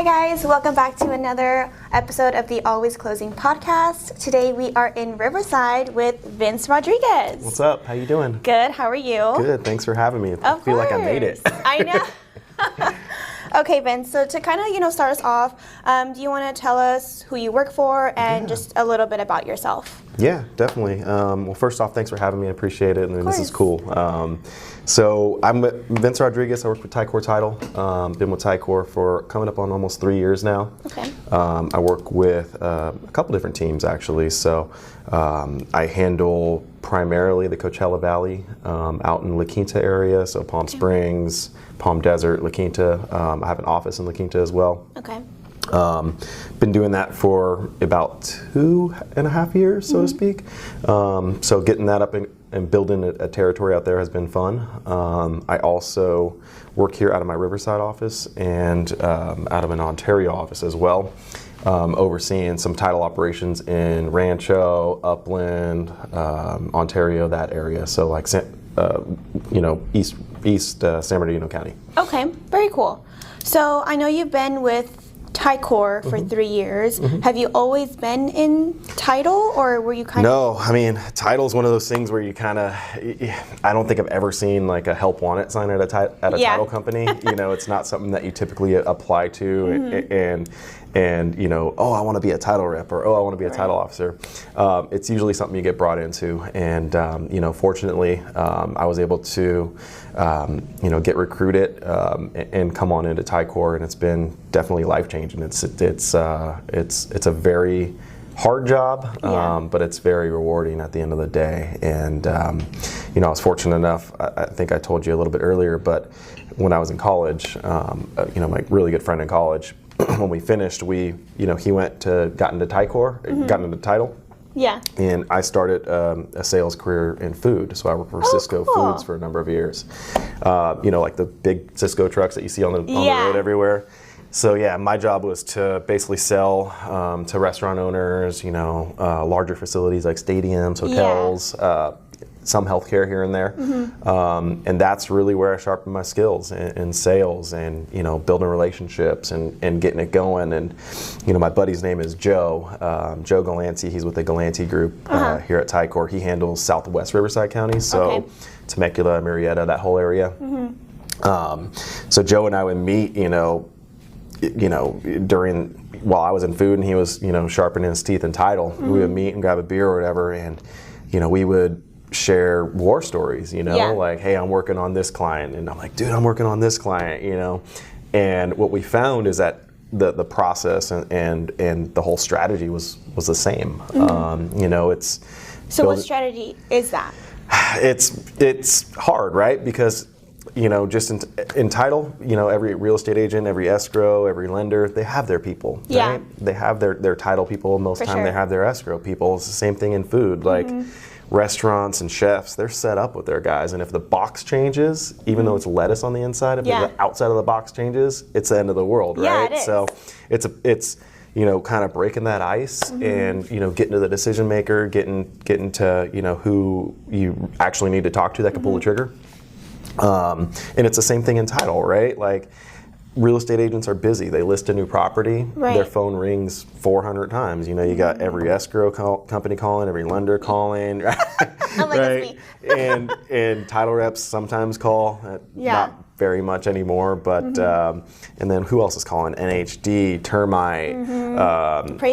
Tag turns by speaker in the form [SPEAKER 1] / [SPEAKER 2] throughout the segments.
[SPEAKER 1] Hi guys, welcome back to another episode of the Always Closing podcast. Today we are in Riverside with Vince Rodriguez.
[SPEAKER 2] What's up? How you doing?
[SPEAKER 1] Good, how are you?
[SPEAKER 2] Good, thanks for having me. I feel like I made it.
[SPEAKER 1] I know. Okay, Vince, so to kind of, start us off, do you want to tell us who you work for and just a little bit about yourself?
[SPEAKER 2] Yeah, definitely. Well, first off, thanks for having me. I appreciate it, and this is cool. So I'm Vince Rodriguez. I work with Ticor Title. Been with Ticor for coming up on almost 3 years now.
[SPEAKER 1] Okay.
[SPEAKER 2] I work with a couple different teams, actually. So I handle primarily the Coachella Valley out in La Quinta area, so Palm Springs, Palm Desert, La Quinta. I have an office in La Quinta as well.
[SPEAKER 1] Okay.
[SPEAKER 2] Been doing that for about 2.5 years, so to speak. So getting that up and building a territory out there has been fun. I also work here out of my Riverside office and out of an Ontario office as well, overseeing some title operations in Rancho, Upland, Ontario, that area. So like, East San Bernardino County.
[SPEAKER 1] Okay, very cool. So I know you've been with Ticor for 3 years. Have you always been in title, or were you kind of?
[SPEAKER 2] No, I mean, title is one of those things where you kind of, I don't think I've ever seen like a help wanted sign at a title company. It's not something that you typically apply to, and oh, I want to be a title rep, or oh, I want to be a title officer. It's usually something you get brought into, and fortunately, I was able to get recruited and come on into Ticor, and it's been definitely life changing. It's a very hard job, but it's very rewarding at the end of the day. And I was fortunate enough. I think I told you a little bit earlier, but when I was in college, my really good friend in college, when we finished, he got into Ticor, got into title.
[SPEAKER 1] Yeah.
[SPEAKER 2] And I started a sales career in food. So I worked for Cisco Foods for a number of years. Like the big Cisco trucks that you see on the road everywhere. So yeah, my job was to basically sell to restaurant owners, larger facilities like stadiums, hotels, some healthcare here and there. And that's really where I sharpened my skills in sales and, building relationships and getting it going. And, my buddy's name is Joe Galanti. He's with the Galanti Group here at Ticor. He handles Southwest Riverside County, so Temecula, Murrieta, that whole area. So Joe and I would meet, while I was in food and he was, sharpening his teeth in title. We would meet and grab a beer or whatever, and, we would share war stories, like, hey, I'm working on this client, and I'm like, dude, I'm working on this client, and what we found is that the process and the whole strategy was the same.
[SPEAKER 1] So what strategy is that?
[SPEAKER 2] It's hard, right? Because just in title, every real estate agent, every escrow, every lender, they have their people, right? They have their title people. Most time they have their escrow people. It's the same thing in food. Like restaurants and chefs, they're set up with their guys. And if the box changes, even though it's lettuce on the inside, if the outside of the box changes, it's the end of the world, right?
[SPEAKER 1] It is.
[SPEAKER 2] So it's kind of breaking that ice and, getting to the decision maker, getting to, who you actually need to talk to that can pull the trigger. And it's the same thing in title, right? Like, real estate agents are busy. They list a new property. Right. Their phone rings 400 times. You got every escrow company calling, every lender calling. Right?
[SPEAKER 1] That's me.
[SPEAKER 2] and title reps sometimes call. Not very much anymore, but and then who else is calling? NHD, termite,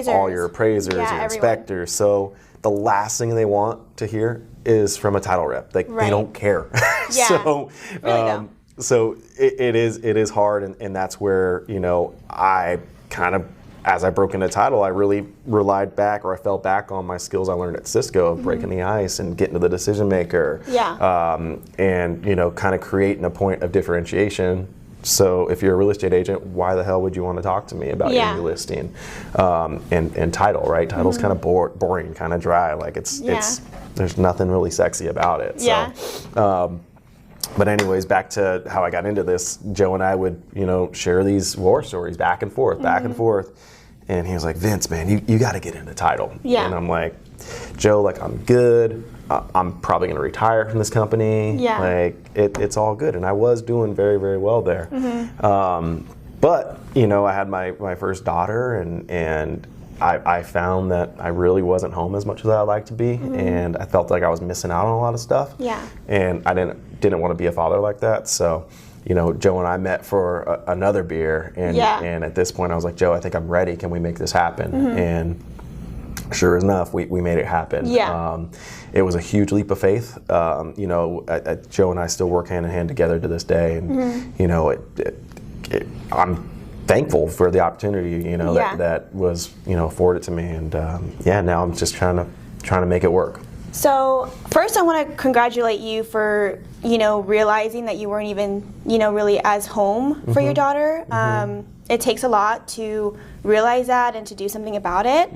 [SPEAKER 2] all your appraisers, your inspectors. So the last thing they want to hear is from a title rep. They don't care. So it is hard, and that's where I kind of, as I broke into title, I really I fell back on my skills I learned at Cisco of breaking the ice and getting to the decision maker. And kind of creating a point of differentiation. So if you're a real estate agent, why the hell would you want to talk to me about your new listing? And title, right? Title's kind of boring, kind of dry. Like there's nothing really sexy about it. So, but anyways, back to how I got into this. Joe and I would, share these war stories back and forth. And he was like, Vince, man, you got to get into title. And I'm like, Joe, like, I'm good. I'm probably going to retire from this company. Like, it's all good. And I was doing very, very well there. But I had my first daughter, and I found that I really wasn't home as much as I'd like to be, and I felt like I was missing out on a lot of stuff.
[SPEAKER 1] Yeah.
[SPEAKER 2] And I didn't want to be a father like that. So, Joe and I met for another beer, and at this point I was like, Joe, I think I'm ready. Can we make this happen? And sure enough, we made it happen.
[SPEAKER 1] Yeah.
[SPEAKER 2] It was a huge leap of faith. Joe and I still work hand in hand together to this day, and I'm thankful for the opportunity, that was, afforded to me, and now I'm just trying to make it work.
[SPEAKER 1] So first, I want to congratulate you for realizing that you weren't even really as home for your daughter. It takes a lot to realize that and to do something about it.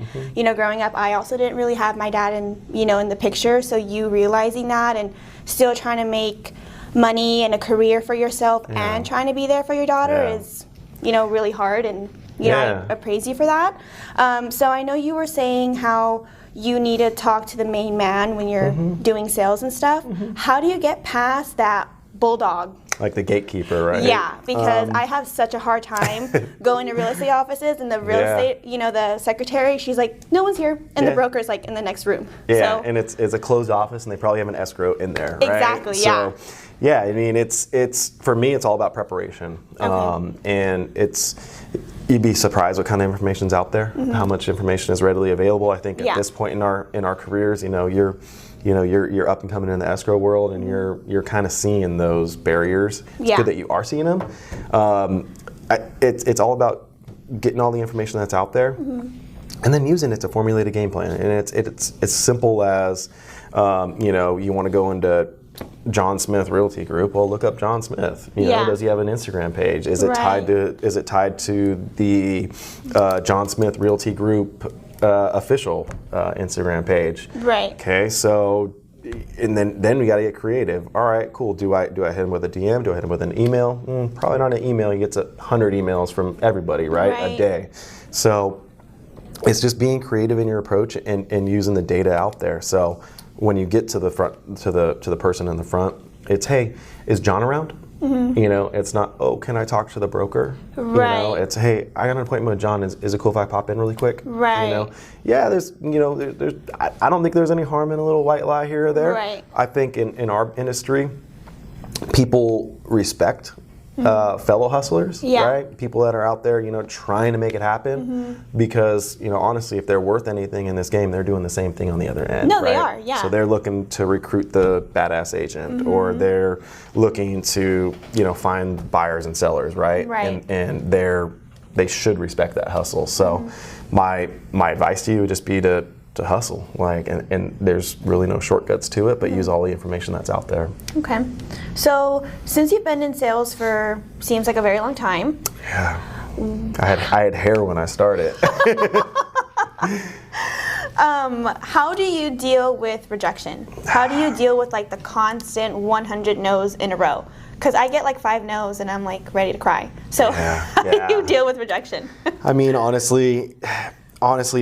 [SPEAKER 1] Growing up, I also didn't really have my dad in the picture. So you realizing that and still trying to make money and a career for yourself and trying to be there for your daughter is really hard, and I praise you for that. So I know you were saying how you need to talk to the main man when you're doing sales and stuff. How do you get past that bulldog?
[SPEAKER 2] Like the gatekeeper, right?
[SPEAKER 1] Yeah, because I have such a hard time going to real estate offices, and the real estate, the secretary, she's like, no one's here, and the broker's like in the next room.
[SPEAKER 2] Yeah,
[SPEAKER 1] so,
[SPEAKER 2] and it's a closed office, and they probably have an escrow in there, right?
[SPEAKER 1] Exactly, yeah.
[SPEAKER 2] So, yeah, I mean, it's for me, it's all about preparation, and you'd be surprised what kind of information's out there, how much information is readily available. I think at this point in our careers, you're up and coming in the escrow world, and you're kind of seeing those barriers. It's good that you are seeing them. It's all about getting all the information that's out there, and then using it to formulate a game plan. And it's as simple as you want to go into John Smith Realty Group. Well, look up John Smith. Does he have an Instagram page? Is it tied to the John Smith Realty Group official Instagram page?
[SPEAKER 1] Right.
[SPEAKER 2] Okay. So, and then we got to get creative. All right, cool. Do I hit him with a DM? Do I hit him with an email? Probably not an email. He gets 100 emails from everybody, right? A day. So it's just being creative in your approach and using the data out there. So when you get to the front, to the person in the front, it's, hey, is John around? It's not, oh, can I talk to the broker?
[SPEAKER 1] Right.
[SPEAKER 2] It's, hey, I got an appointment with John. Is it cool if I pop in really quick?
[SPEAKER 1] Right.
[SPEAKER 2] Yeah, there's I don't think there's any harm in a little white lie here or there.
[SPEAKER 1] Right.
[SPEAKER 2] I think in our industry, people respect fellow hustlers, right? People that are out there, trying to make it happen, because, honestly, if they're worth anything in this game, they're doing the same thing on the other end.
[SPEAKER 1] No,
[SPEAKER 2] right?
[SPEAKER 1] they are, yeah.
[SPEAKER 2] So they're looking to recruit the badass agent, or they're looking to, find buyers and sellers, right?
[SPEAKER 1] Right.
[SPEAKER 2] And they should respect that hustle. So my advice to you would just be to hustle, and there's really no shortcuts to it, but use all the information that's out there.
[SPEAKER 1] Okay. So since you've been in sales for seems like a very long time.
[SPEAKER 2] Yeah. I had hair when I started.
[SPEAKER 1] How do you deal with rejection? How do you deal with the constant 100 no's in a row? Because I get 5 no's and I'm ready to cry. So how do you deal with rejection?
[SPEAKER 2] I mean, honestly,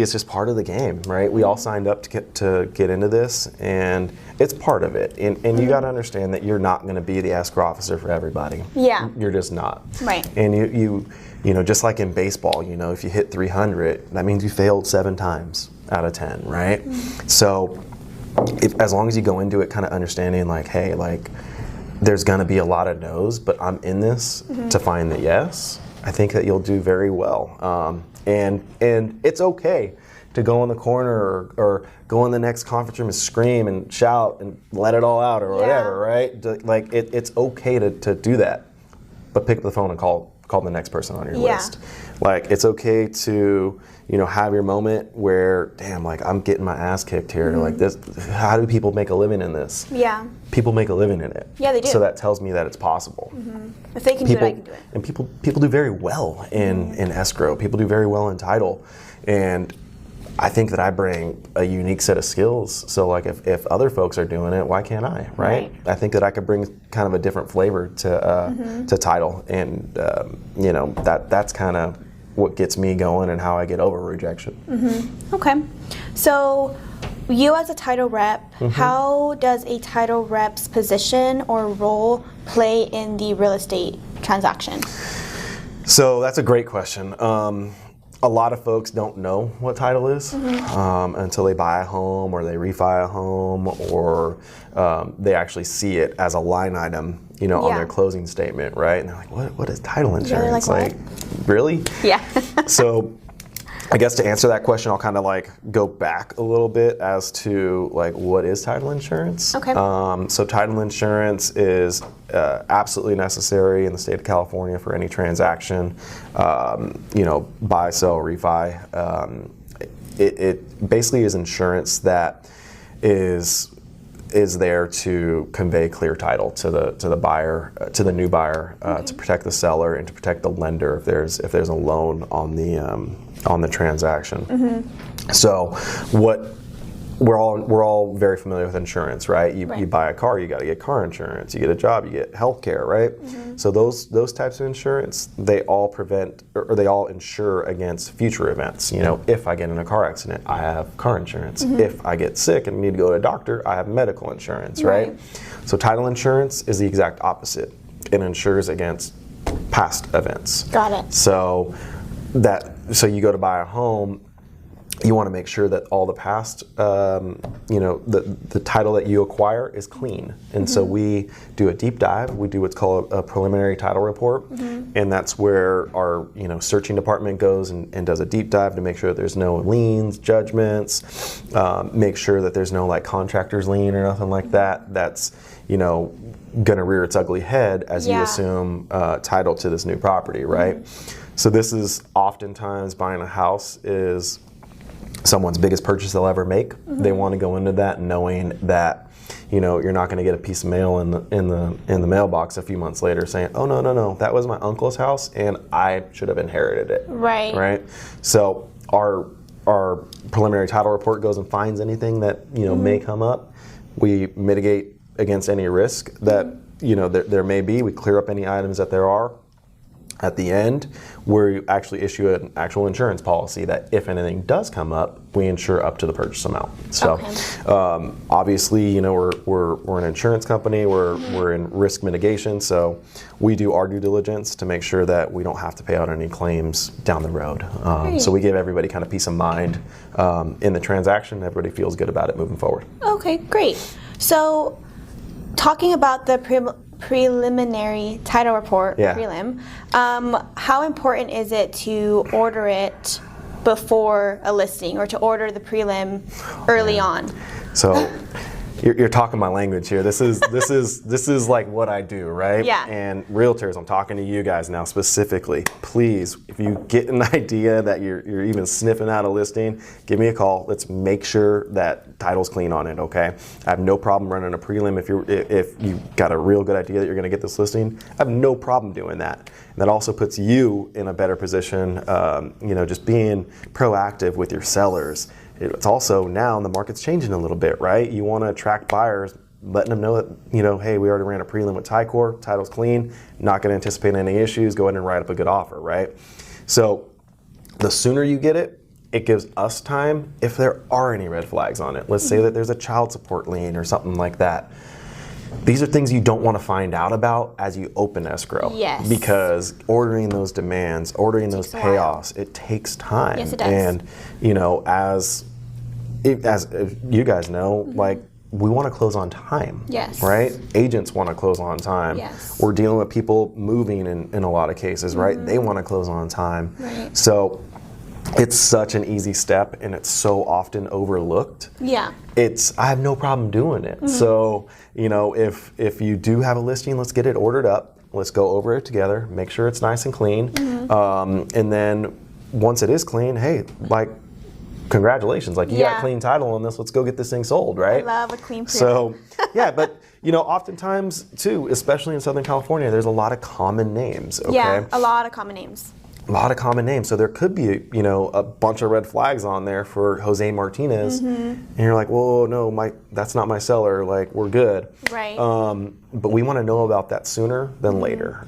[SPEAKER 2] it's just part of the game, right? We all signed up to get into this, and it's part of it. And you got to understand that you're not going to be the escrow officer for everybody.
[SPEAKER 1] Yeah.
[SPEAKER 2] You're just not.
[SPEAKER 1] Right.
[SPEAKER 2] And you just like in baseball, if you hit 300, that means you failed 7 times out of 10, right? So as long as you go into it kind of understanding hey, there's going to be a lot of no's, but I'm in this to find the yes, I think that you'll do very well. And it's okay to go in the corner or go in the next conference room and scream and shout and let it all out or whatever, right? It's okay to do that, but pick up the phone and call the next person on your list. It's okay to have your moment where, damn, I'm getting my ass kicked here. This, how do people make a living in this? Yeah. People make a living in it.
[SPEAKER 1] Yeah, they do.
[SPEAKER 2] So that tells me that it's possible.
[SPEAKER 1] If they can do it, I can do it.
[SPEAKER 2] And people do very well in escrow. People do very well in title. And I think that I bring a unique set of skills. So if other folks are doing it, why can't I, right? I think that I could bring kind of a different flavor to title. And that's kind of what gets me going and how I get over rejection.
[SPEAKER 1] Okay. So you as a title rep, how does a title rep's position or role play in the real estate transaction?
[SPEAKER 2] So that's a great question. A lot of folks don't know what title is until they buy a home or they refi a home or they actually see it as a line item, on their closing statement, right? And they're like, what is title insurance?
[SPEAKER 1] Like,
[SPEAKER 2] really?
[SPEAKER 1] Yeah.
[SPEAKER 2] So I guess to answer that question, I'll kind of go back a little bit as to what is title insurance.
[SPEAKER 1] Okay.
[SPEAKER 2] So title insurance is absolutely necessary in the state of California for any transaction, buy, sell, refi. It basically is insurance that is there to convey clear title to the buyer, to the new buyer, to protect the seller and to protect the lender if there's a loan on the transaction. So we're all very familiar with insurance, right? You buy a car, you got to get car insurance. You get a job, you get health care, right? So those types of insurance, they all prevent or they all insure against future events. If I get in a car accident, I have car insurance. If I get sick and need to go to a doctor, I have medical insurance, right? So title insurance is the exact opposite. It insures against past events.
[SPEAKER 1] Got it.
[SPEAKER 2] So you go to buy a home, you want to make sure that all the past, the title that you acquire is clean. And so we do a deep dive. We do what's called a preliminary title report. And that's where our, searching department goes and does a deep dive to make sure that there's no liens, judgments, make sure that there's no contractor's lien or nothing like that. That's, gonna rear its ugly head as you assume title to this new property, right? So this is oftentimes buying a house is someone's biggest purchase they'll ever make. They want to go into that knowing that you're not going to get a piece of mail in the mailbox a few months later saying, oh no, that was my uncle's house and I should have inherited it. Right. So our preliminary title report goes and finds anything that may come up. We mitigate against any risk that there may be. We clear up any items that there are. At the end, we actually issue an actual insurance policy that if anything does come up, we insure up to the purchase amount. So, obviously, we're an insurance company. We're in risk mitigation, so we do our due diligence to make sure that we don't have to pay out any claims down the road. So we give everybody kind of peace of mind in the transaction. Everybody feels good about it moving forward.
[SPEAKER 1] Okay, great. So, talking about the preliminary title report, prelim, how important is it to order it before a listing or to order the prelim early on?
[SPEAKER 2] So you're talking my language here. This is like what I do, right?
[SPEAKER 1] Yeah.
[SPEAKER 2] And realtors, I'm talking to you guys now specifically. Please, if you get an idea that you're even sniffing out a listing, give me a call. Let's make sure that title's clean on it, okay? I have no problem running a prelim if you got a real good idea that you're going to get this listing. I have no problem doing that. And that also puts you in a better position, just being proactive with your sellers. It's also now the market's changing a little bit, right? You want to attract buyers, letting them know that, hey, we already ran a prelim with Ticor, title's clean, not going to anticipate any issues, go ahead and write up a good offer, right? So the sooner you get it, it gives us time if there are any red flags on it. Let's say that there's a child support lien or something like that. These are things you don't want to find out about as you open escrow.
[SPEAKER 1] Yes.
[SPEAKER 2] Because ordering those demands, ordering those payoffs, it takes time.
[SPEAKER 1] Yes, it does.
[SPEAKER 2] And, as you guys know, we want to close on time.
[SPEAKER 1] Yes.
[SPEAKER 2] Right? Agents want to close on time.
[SPEAKER 1] Yes.
[SPEAKER 2] We're dealing with people moving in a lot of cases, right? They want to close on time.
[SPEAKER 1] Right.
[SPEAKER 2] So it's such an easy step and it's so often overlooked.
[SPEAKER 1] Yeah.
[SPEAKER 2] I have no problem doing it. So, if you do have a listing, let's get it ordered up. Let's go over it together, make sure it's nice and clean. And then once it is clean, hey, congratulations, you got clean title on this, let's go get this thing sold, right?
[SPEAKER 1] I love a clean prelim.
[SPEAKER 2] So, yeah, but oftentimes too, especially in Southern California, there's a lot of common names, okay?
[SPEAKER 1] Yeah, a lot of common names.
[SPEAKER 2] A lot of common names. So there could be, a bunch of red flags on there for Jose Martinez. And you're like, well, no, that's not my seller. We're good.
[SPEAKER 1] Right.
[SPEAKER 2] But we want to know about that sooner than later,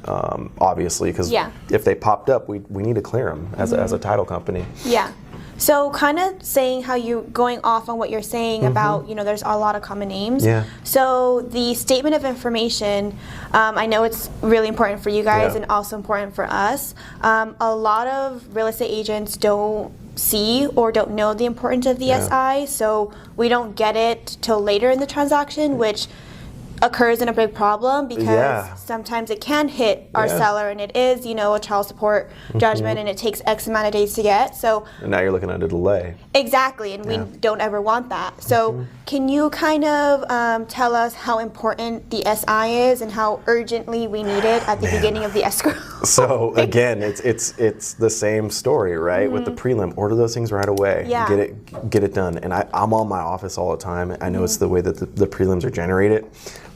[SPEAKER 2] obviously, because if they popped up, we need to clear them as a title company.
[SPEAKER 1] Yeah. So kind of saying how you're going off on what you're saying about, there's a lot of common names.
[SPEAKER 2] Yeah.
[SPEAKER 1] So the statement of information, I know it's really important for you guys
[SPEAKER 2] Yeah.
[SPEAKER 1] and also important for us. A lot of real estate agents don't see or don't know the importance of the SI, so we don't get it till later in the transaction, which occurs in a big problem because sometimes it can hit our seller, and it is, a child support judgment, and it takes X amount of days to get. So
[SPEAKER 2] And now you're looking at a delay.
[SPEAKER 1] exactly, and we don't ever want that. So can you kind of tell us how important the SI is and how urgently we need it at the beginning of the escrow?
[SPEAKER 2] So again, it's the same story, right? With the prelim, order those things right away.
[SPEAKER 1] Yeah.
[SPEAKER 2] Get it done. And I'm on my office all the time. I know it's the way that the prelims are generated,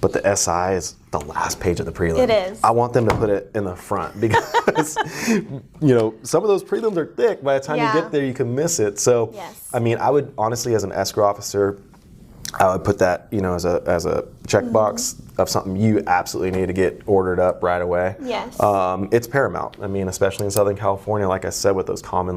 [SPEAKER 2] but the SI is the last page of the prelim.
[SPEAKER 1] It is.
[SPEAKER 2] I want them to put it in the front because some of those prelims are thick. By the time you get there, you can miss it. So I mean, I would honestly, as an escrow officer, I would put that, as a checkbox of something you absolutely need to get ordered up right away.
[SPEAKER 1] Yes.
[SPEAKER 2] It's paramount. I mean, especially in Southern California, like I said, with those common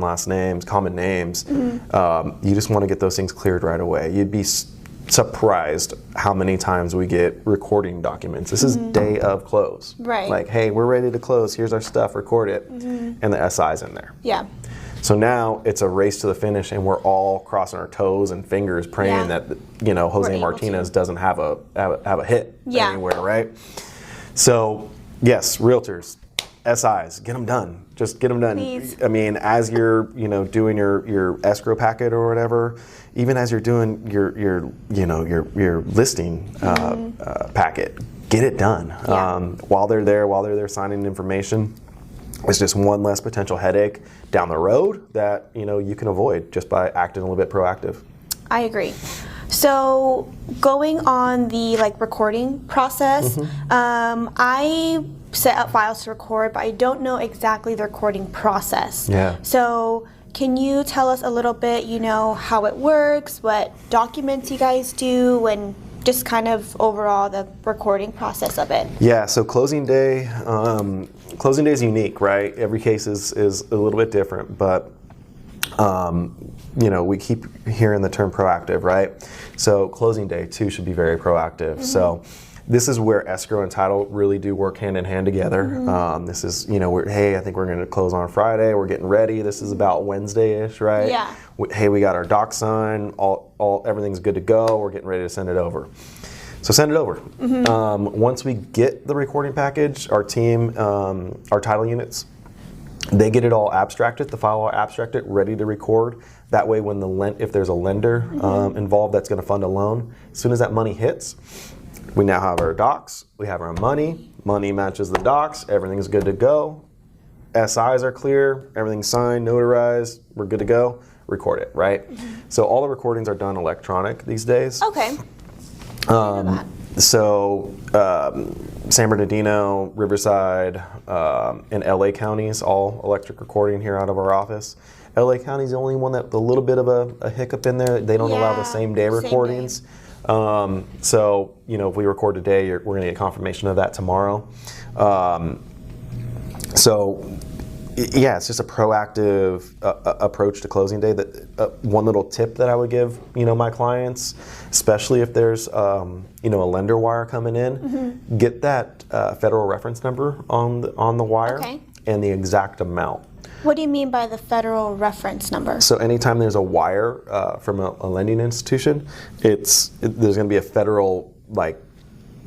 [SPEAKER 2] names, you just want to get those things cleared right away. You'd be surprised how many times we get recording documents. This is day of close.
[SPEAKER 1] Right.
[SPEAKER 2] Like, hey, we're ready to close. Here's our stuff. Record it. And the SI's in there.
[SPEAKER 1] Yeah.
[SPEAKER 2] So now it's a race to the finish, and we're all crossing our toes and fingers, praying that Jose Martinez doesn't have a hit anywhere, right? So yes, realtors, SIs, get them done. Just get them done.
[SPEAKER 1] Please.
[SPEAKER 2] I mean, as you're doing your escrow packet or whatever, even as you're doing your listing packet, get it done. While they're there signing information. It's just one less potential headache down the road that you can avoid just by acting a little bit proactive.
[SPEAKER 1] I agree. So going on the recording process, I set up files to record, but I don't know exactly the recording process.
[SPEAKER 2] Yeah.
[SPEAKER 1] So can you tell us a little bit, how it works, what documents you guys do, and just kind of overall the recording process of it?
[SPEAKER 2] Yeah, so closing day is unique, right? Every case is a little bit different, but we keep hearing the term proactive, right? So closing day too should be very proactive. So this is where escrow and title really do work hand in hand together. This is, I think we're going to close on Friday. We're getting ready. This is about Wednesday-ish, right?
[SPEAKER 1] Yeah.
[SPEAKER 2] Hey, we got our docs signed. Everything's good to go. We're getting ready to send it over. So send it over. Once we get the recording package, our team, our title units, they get it all abstracted, the file all abstracted, ready to record. That way, when if there's a lender involved that's going to fund a loan, as soon as that money hits, we now have our docs, we have our money matches the docs, everything's good to go. SIs are clear, everything's signed, notarized, we're good to go, record it, right? So all the recordings are done electronic these days.
[SPEAKER 1] Okay.
[SPEAKER 2] So San Bernardino, Riverside, and LA counties, all electric recording here out of our office. LA County is the only one that a little bit of a hiccup in there. They don't allow the same day recordings. So, if we record today, we're going to get confirmation of that tomorrow. It's just a proactive approach to closing day. That one little tip that I would give, my clients, especially if there's, a lender wire coming in, get that federal reference number on the wire and the exact amount.
[SPEAKER 1] What do you mean by the federal reference number?
[SPEAKER 2] So anytime there's a wire from a lending institution, there's going to be a federal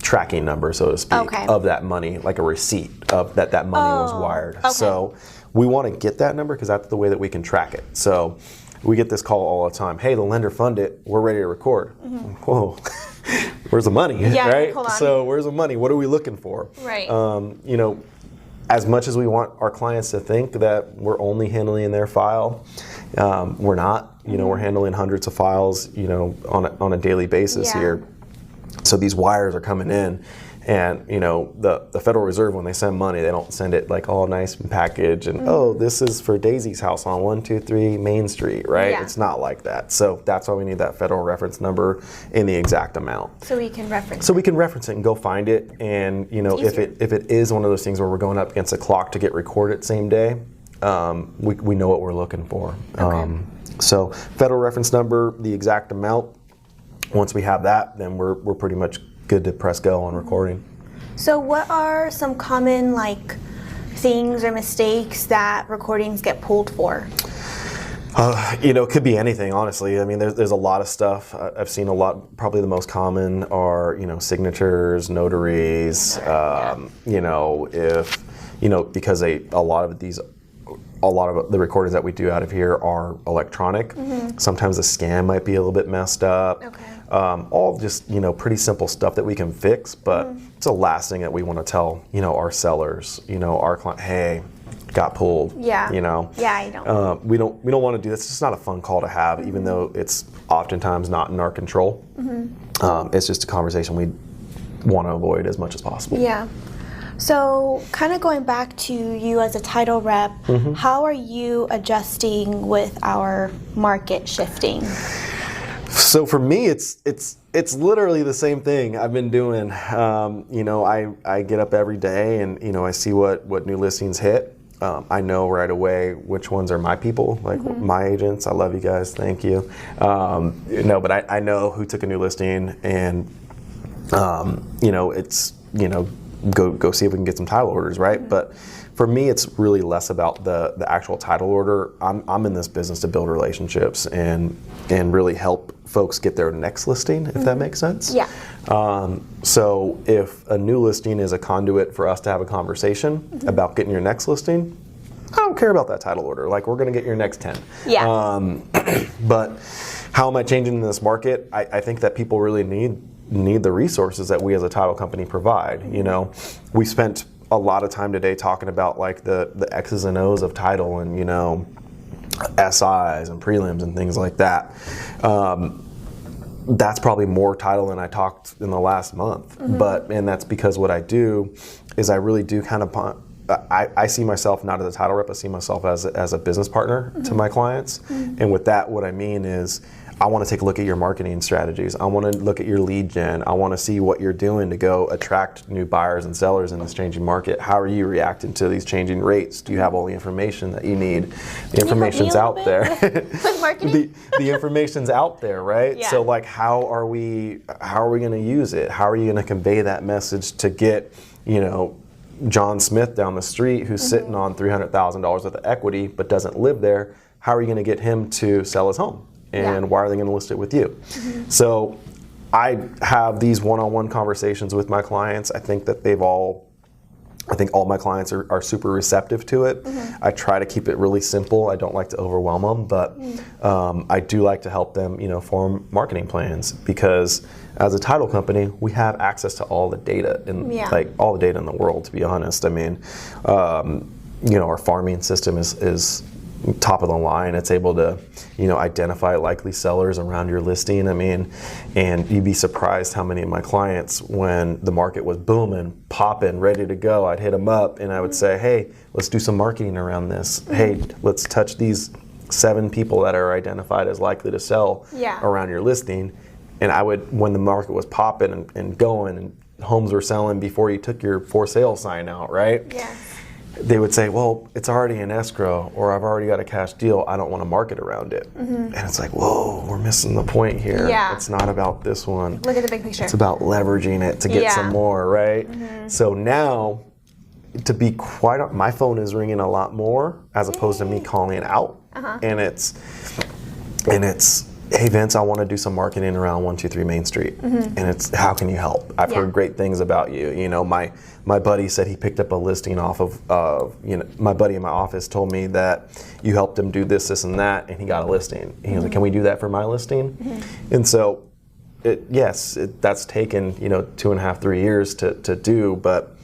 [SPEAKER 2] tracking number, so to speak, of that money, like a receipt of that money was wired. So we want to get that number because that's the way that we can track it. So we get this call all the time. Hey, the lender funded. We're ready to record. Whoa. Where's the money?
[SPEAKER 1] Yeah,
[SPEAKER 2] right?
[SPEAKER 1] hold on.
[SPEAKER 2] So where's the money? What are we looking for?
[SPEAKER 1] Right.
[SPEAKER 2] As much as we want our clients to think that we're only handling their file, we're not. We're handling hundreds of files, on a daily basis here. So these wires are coming in, and the Federal Reserve, when they send money, they don't send it all nice and packaged and this is for Daisy's house on 123 Main Street, right?
[SPEAKER 1] Yeah.
[SPEAKER 2] It's not like that. So that's why we need that federal reference number in the exact amount.
[SPEAKER 1] So we can reference.
[SPEAKER 2] So we can reference it and go find it, and if it is one of those things where we're going up against a clock to get recorded same day, we know what we're looking for.
[SPEAKER 1] Okay.
[SPEAKER 2] So federal reference number, the exact amount. Once we have that, then we're pretty much good to press go on recording.
[SPEAKER 1] So what are some common like things or mistakes that recordings get pulled for?
[SPEAKER 2] It could be anything, honestly. I mean, there's a lot of stuff. I've seen a lot. Probably the most common are, signatures, notaries. Because a lot of the recordings that we do out of here are electronic. Sometimes the scan might be a little bit messed up.
[SPEAKER 1] Okay.
[SPEAKER 2] All just, pretty simple stuff that we can fix, but it's the last thing that we want to tell, our sellers, our client, hey, got pulled.
[SPEAKER 1] Yeah. Yeah, I don't.
[SPEAKER 2] We don't want to do this. It's just not a fun call to have, even though it's oftentimes not in our control. It's just a conversation we want to avoid as much as possible.
[SPEAKER 1] Yeah. So kind of going back to you as a title rep, how are you adjusting with our market shifting?
[SPEAKER 2] So for me, it's literally the same thing I've been doing. I get up every day and I see what new listings hit. I know right away which ones are my people, like my agents. I love you guys, thank you. But I know who took a new listing, and it's go see if we can get some title orders, right? But for me, it's really less about the actual title order. I'm in this business to build relationships and really help folks get their next listing, if that makes sense.
[SPEAKER 1] Yeah.
[SPEAKER 2] So if a new listing is a conduit for us to have a conversation about getting your next listing, I don't care about that title order. Like, we're going to get your next 10.
[SPEAKER 1] Yeah.
[SPEAKER 2] But how am I changing in this market? I think that people really need the resources that we as a title company provide. We spent a lot of time today talking about like the X's and O's of title and SIs and prelims and things like that. That's probably more title than I talked in the last month. And that's because what I do is I really do kind of I see myself not as a title rep. I see myself as a business partner to my clients. And with that, what I mean is, I want to take a look at your marketing strategies. I want to look at your lead gen. I want to see what you're doing to go attract new buyers and sellers in this changing market. How are you reacting to these changing rates? Do you have all the information that you need? The information's out there.
[SPEAKER 1] With marketing?
[SPEAKER 2] the information's out there, right?
[SPEAKER 1] Yeah.
[SPEAKER 2] So like, how are we going to use it? How are you going to convey that message to get, John Smith down the street who's sitting on $300,000 worth of equity but doesn't live there? How are you going to get him to sell his home? And why are they going to list it with you? So I have these one-on-one conversations with my clients. I think all my clients are super receptive to it. I try to keep it really simple. I don't like to overwhelm them, but I do like to help them, form marketing plans, because as a title company, we have access to all the data all the data in the world, to be honest. I mean, our farming system is top of the line. It's able to, identify likely sellers around your listing. I mean, and you'd be surprised how many of my clients, when the market was booming, popping, ready to go, I'd hit them up and I would say, hey, let's do some marketing around this. Hey, let's touch these 7 people that are identified as likely to sell around your listing. And I would, when the market was popping and going and homes were selling before you took your for sale sign out, right?
[SPEAKER 1] Yeah.
[SPEAKER 2] They would say, well, it's already in escrow, or I've already got a cash deal. I don't want to market around it. And it's like, whoa, we're missing the point here.
[SPEAKER 1] Yeah.
[SPEAKER 2] It's not about this one.
[SPEAKER 1] Look at the big picture.
[SPEAKER 2] It's about leveraging it to get some more, right? So now, to be quite honest, my phone is ringing a lot more as opposed to me calling it out. And it's, hey Vince, I want to do some marketing around 123 Main Street. And it's, how can you help? I've heard great things about you. My buddy said he picked up a listing off of my buddy in my office told me that you helped him do this, this, and that, and he got a listing. And he was like, can we do that for my listing? And so, that's taken 2.5, 3 years to do, but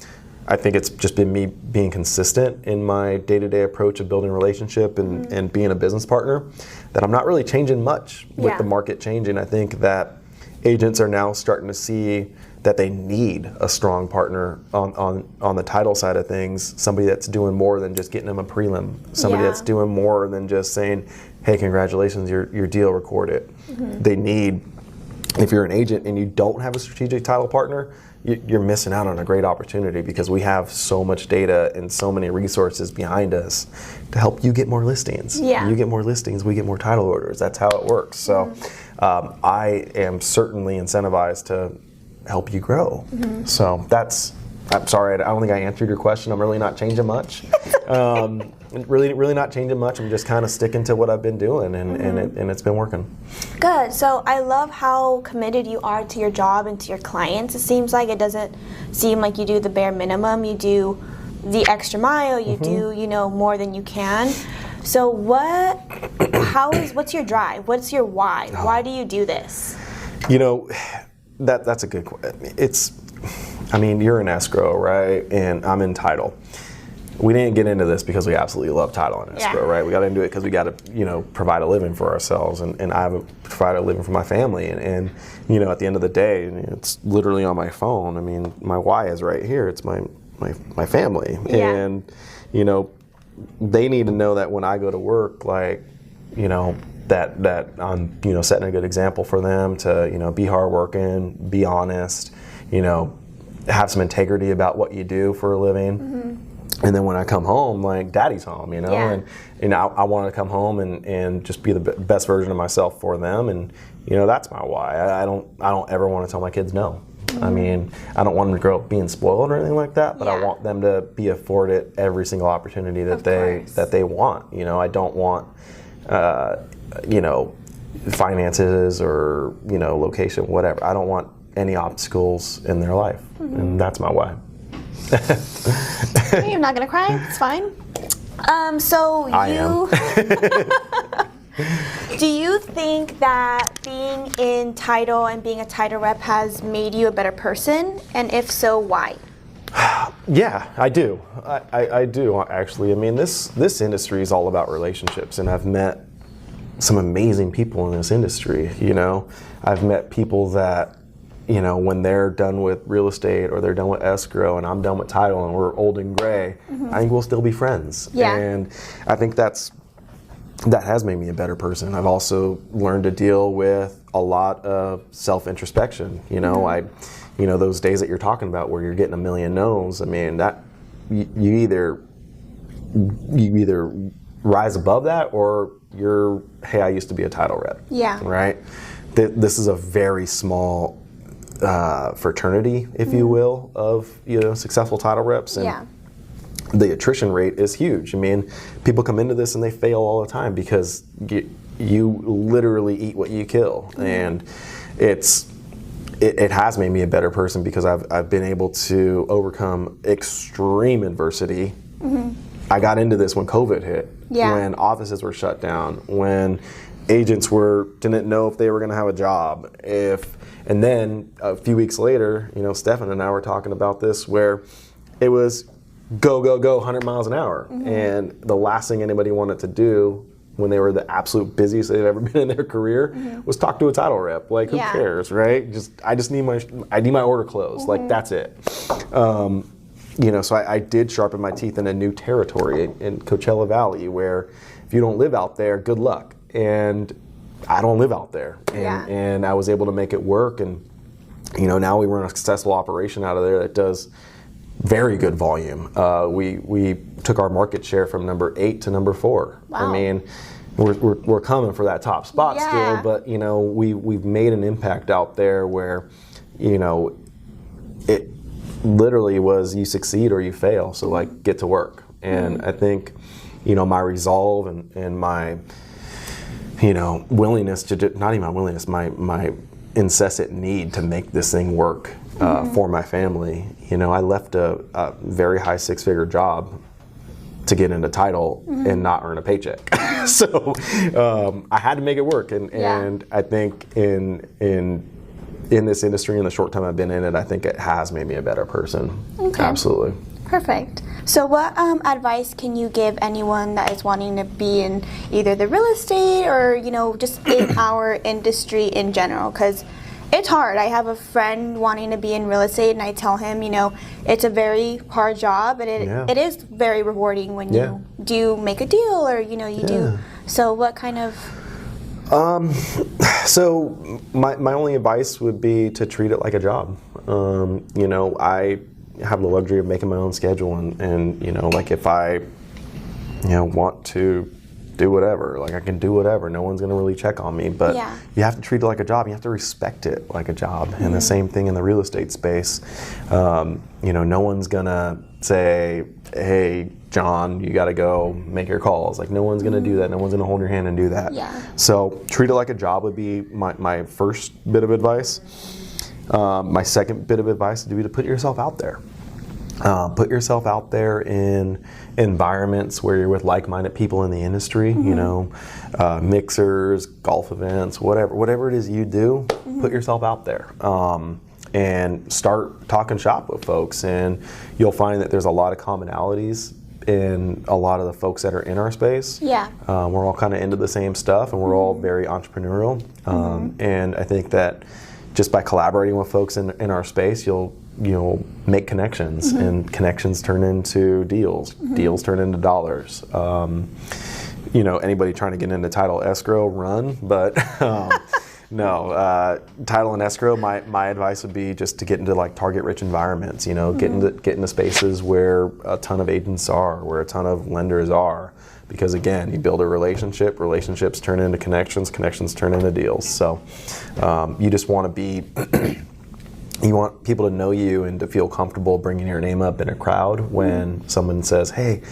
[SPEAKER 2] I think it's just been me being consistent in my day-to-day approach of building a relationship and being a business partner, that I'm not really changing much with the market changing. I think that agents are now starting to see that they need a strong partner on the title side of things, somebody that's doing more than just getting them a prelim, somebody that's doing more than just saying, hey, congratulations, your deal, record it. They need if you're an agent and you don't have a strategic title partner, you're missing out on a great opportunity, because we have so much data and so many resources behind us to help you get more listings.
[SPEAKER 1] Yeah.
[SPEAKER 2] You get more listings, we get more title orders. That's how it works. So I am certainly incentivized to help you grow. So I'm sorry, I don't think I answered your question. I'm really not changing much. Really not changing much. I'm just kind of sticking to what I've been doing, and it's been working.
[SPEAKER 1] Good. So I love how committed you are to your job and to your clients. It seems like it doesn't seem like you do the bare minimum. You do the extra mile. You do, more than you can. So what's your drive? What's your why? Why do you do this?
[SPEAKER 2] That's a good question. You're in escrow, right? And I'm in title. We didn't get into this because we absolutely love title and escrow, right? We got into it because we got to, provide a living for ourselves, and I provide a living for my family. And at the end of the day, it's literally on my phone. My why is right here. It's my family, and they need to know that when I go to work, that I'm setting a good example for them to be hardworking, be honest, have some integrity about what you do for a living. And then when I come home, daddy's home, and I want to come home and just be the best version of myself for them, and that's my why. I don't ever want to tell my kids no. I don't want them to grow up being spoiled or anything like that, but I want them to be afforded every single opportunity that they want. I don't want finances or location, whatever. I don't want any obstacles in their life, and that's my why.
[SPEAKER 1] You're not gonna cry. It's fine.
[SPEAKER 2] I am.
[SPEAKER 1] Do you think that being in title and being a title rep has made you a better person? And if so, why?
[SPEAKER 2] Yeah, I do. I do, actually. This industry is all about relationships, and I've met some amazing people in this industry. I've met people that, when they're done with real estate or they're done with escrow and I'm done with title and we're old and gray, I think we'll still be friends.
[SPEAKER 1] Yeah.
[SPEAKER 2] And I think that has made me a better person. I've also learned to deal with a lot of self-introspection. Those days that you're talking about where you're getting a million no's, that you either rise above that, or you're, hey, I used to be a title rep.
[SPEAKER 1] Yeah.
[SPEAKER 2] Right? This is a very small fraternity, if you will, of successful title reps, and the attrition rate is huge. People come into this and they fail all the time because you literally eat what you kill, and it has made me a better person because I've been able to overcome extreme adversity. I got into this when COVID hit, when offices were shut down, when agents didn't know if they were going to have a job, and then a few weeks later, Stefan and I were talking about this, where it was go, 100 miles an hour. And the last thing anybody wanted to do when they were the absolute busiest they've ever been in their career was talk to a title rep. Who cares, right? I just need my order closed. That's it. So I did sharpen my teeth in a new territory in Coachella Valley, where if you don't live out there, good luck. And I don't live out there, and I was able to make it work, and now we run a successful operation out of there that does very good volume. We took our market share from number 8 to number 4.
[SPEAKER 1] Wow.
[SPEAKER 2] We're coming for that top spot still, but we've made an impact out there where it literally was you succeed or you fail. So get to work, and I think my resolve and my willingness to not even my willingness, my incessant need to make this thing work for my family. I left a very high 6-figure job to get into title and not earn a paycheck. So I had to make it work, and I think in this industry, in the short time I've been in it, I think it has made me a better person. Okay. Absolutely.
[SPEAKER 1] Perfect. So what advice can you give anyone that is wanting to be in either the real estate or, just in our industry in general? Because it's hard. I have a friend wanting to be in real estate, and I tell him, it's a very hard job, and it is very rewarding when you do make a deal or, you do. So what kind of
[SPEAKER 2] So my only advice would be to treat it like a job. You know, I have the luxury of making my own schedule, and you know, like if I, you know, want to do whatever, like I can do whatever. No one's gonna really check on me, but you have to treat it like a job. You have to respect it like a job. And the same thing in the real estate space. You know, no one's gonna say, hey, John, you gotta go make your calls. Like no one's gonna do that. No one's gonna hold your hand and do that. So treat it like a job would be my first bit of advice. My second bit of advice would be to put yourself out there. Put yourself out there in environments where you're with like-minded people in the industry, you know, mixers, golf events, whatever it is you do, put yourself out there. And start talking shop with folks, and you'll find that there's a lot of commonalities in a lot of the folks that are in our space. We're all kind of into the same stuff, and we're all very entrepreneurial. And I think that just by collaborating with folks in our space, you'll make connections, and connections turn into deals. Deals turn into dollars. You know, anybody trying to get into title escrow, run, but no, title and escrow, my advice would be just to get into like target-rich environments, you know, get into spaces where a ton of agents are, where a ton of lenders are. Because again, you build a relationship, relationships turn into connections, connections turn into deals. So you just want to be, you want people to know you and to feel comfortable bringing your name up in a crowd when someone says, hey,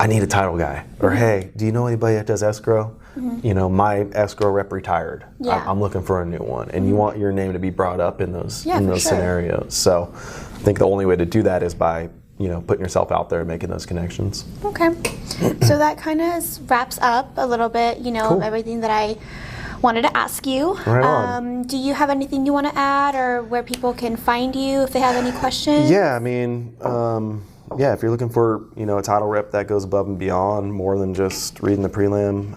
[SPEAKER 2] I need a title guy, or hey, do you know anybody that does escrow? You know, my escrow rep retired. I'm looking for a new one, and you want your name to be brought up in those scenarios. So I think the only way to do that is by, you know, putting yourself out there and making those connections.
[SPEAKER 1] Okay, so that kind of wraps up a little bit, you know, of everything that I wanted to ask you.
[SPEAKER 2] Right on.
[SPEAKER 1] Do you have anything you want to add, or where people can find you if they have any questions?
[SPEAKER 2] Yeah, I mean, if you're looking for, you know, a title rep that goes above and beyond more than just reading the prelim,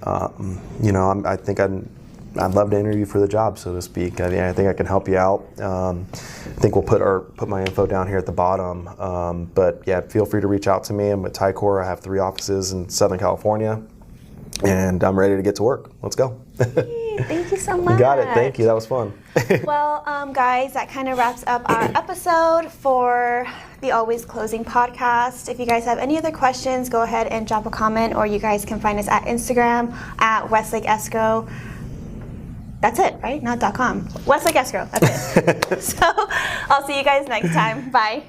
[SPEAKER 2] you know, I think I'd love to interview for the job, so to speak. I think I can help you out. I think we'll put my info down here at the bottom. But yeah, feel free to reach out to me. I'm with Ticor. I have 3 offices in Southern California, and I'm ready to get to work. Let's go.
[SPEAKER 1] Thank you so much.
[SPEAKER 2] You got it. Thank you. That was fun.
[SPEAKER 1] Well, guys, that kind of wraps up our episode for the Always Closing podcast. If you guys have any other questions, go ahead and drop a comment, or you guys can find us at Instagram at Westlake Escrow. That's it, right? Not .com. Westlake Escrow. That's it. So I'll see you guys next time. Bye.